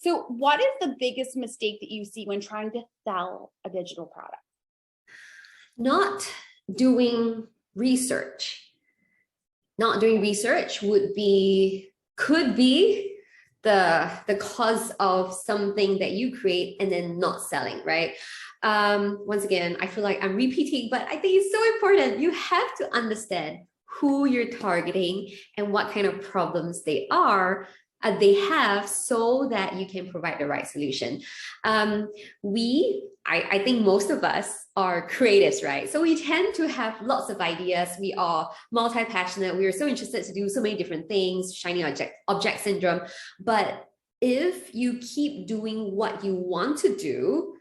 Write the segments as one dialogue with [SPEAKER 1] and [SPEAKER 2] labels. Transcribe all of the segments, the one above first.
[SPEAKER 1] So what is the biggest mistake that you see when trying to sell a digital product?
[SPEAKER 2] Not doing research. Not doing research could be the cause of something that you create and then not selling, right? Once again, I feel like I'm repeating, but I think it's so important. You have to understand who you're targeting and what kind of problems they have, so that you can provide the right solution. I think most of us are creatives, right? So we tend to have lots of ideas. We are multi-passionate. We are so interested to do so many different things, shiny object syndrome. But if you keep doing what you want to do,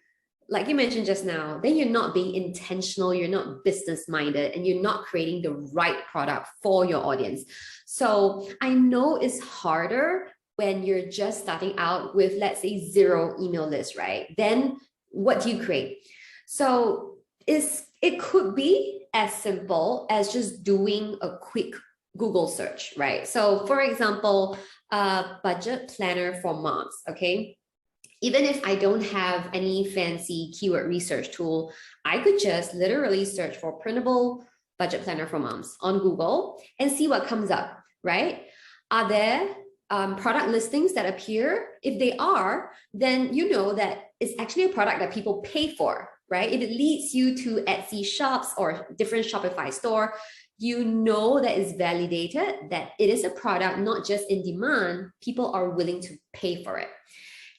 [SPEAKER 2] like you mentioned just now, then you're not being intentional, you're not business-minded, and you're not creating the right product for your audience. So I know it's harder when you're just starting out with, let's say, 0 email list, right? Then what do you create? So it could be as simple as just doing a quick Google search, right? So for example, a budget planner for moms, okay? Even if I don't have any fancy keyword research tool, I could just literally search for printable budget planner for moms on Google and see what comes up, right? Are there product listings that appear? If they are, then you know that it's actually a product that people pay for, right? If it leads you to Etsy shops or different Shopify store, you know that it's validated, that it is a product not just in demand, people are willing to pay for it.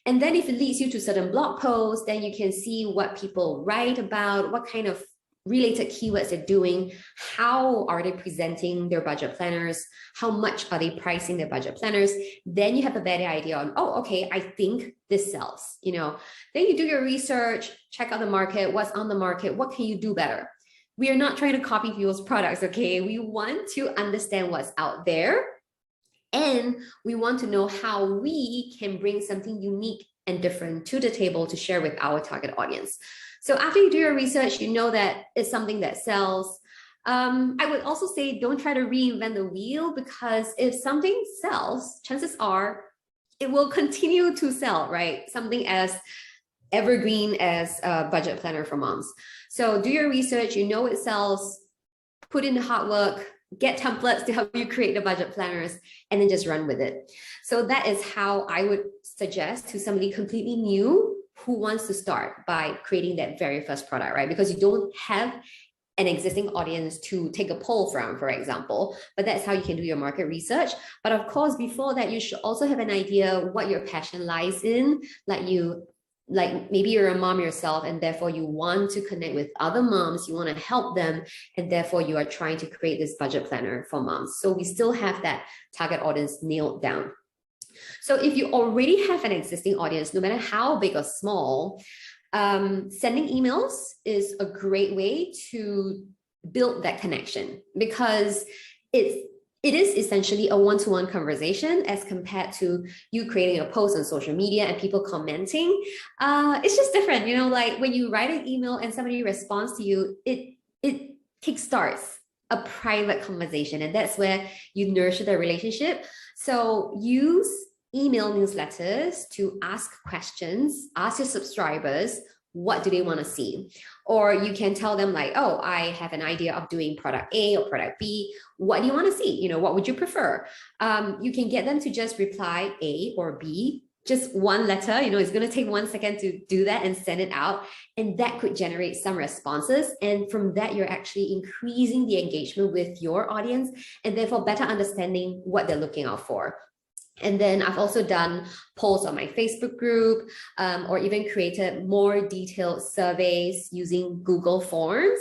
[SPEAKER 2] And then if it leads you to certain blog posts, then you can see what people write about, what kind of related keywords they're doing, how are they presenting their budget planners, how much are they pricing their budget planners. Then you have a better idea on, oh, okay, I think this sells, you know. Then you do your research, check out the market, what's on the market, what can you do better? We are not trying to copy people's products, okay? We want to understand what's out there, and we want to know how we can bring something unique and different to the table to share with our target audience. So after you do your research, you know that it's something that sells. I would also say don't try to reinvent the wheel, because if something sells, chances are it will continue to sell, right? Something as evergreen as a budget planner for moms. So do your research, you know it sells, put in the hard work, get templates to help you create the budget planners, and then just run with it. So that is how I would suggest to somebody completely new who wants to start, by creating that very first product, right? Because you don't have an existing audience to take a poll from, for example, but that's how you can do your market research. But of course, before that, you should also have an idea what your passion lies in. Like maybe you're a mom yourself, and therefore you want to connect with other moms, you want to help them, and therefore you are trying to create this budget planner for moms. So we still have that target audience nailed down. So if you already have an existing audience, no matter how big or small, sending emails is a great way to build that connection, because it is essentially a one-to-one conversation as compared to you creating a post on social media and people commenting. It's just different, you know, like when you write an email and somebody responds to you, it kickstarts a private conversation, and that's where you nurture the relationship. So use email newsletters to ask questions, ask your subscribers, what do they want to see? Or you can tell them like, oh, I have an idea of doing product A or product B. What do you want to see? You know, what would you prefer? You can get them to just reply A or B, just one letter. You know, it's going to take 1 second to do that and send it out. And that could generate some responses. And from that, you're actually increasing the engagement with your audience, and therefore better understanding what they're looking out for. And then I've also done polls on my Facebook group, or even created more detailed surveys using Google Forms.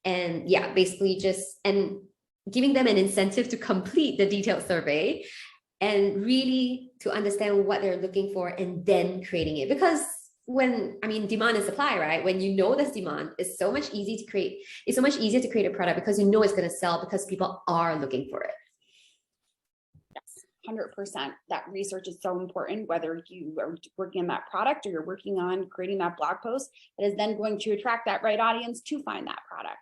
[SPEAKER 2] And yeah, basically and giving them an incentive to complete the detailed survey and really to understand what they're looking for, and then creating it. Because demand and supply, right? When you know there's demand, it's so much easier to create a product, because you know it's going to sell because people are looking for it.
[SPEAKER 1] 100%. That research is so important, whether you are working on that product or you're working on creating that blog post that is then going to attract that right audience to find that product.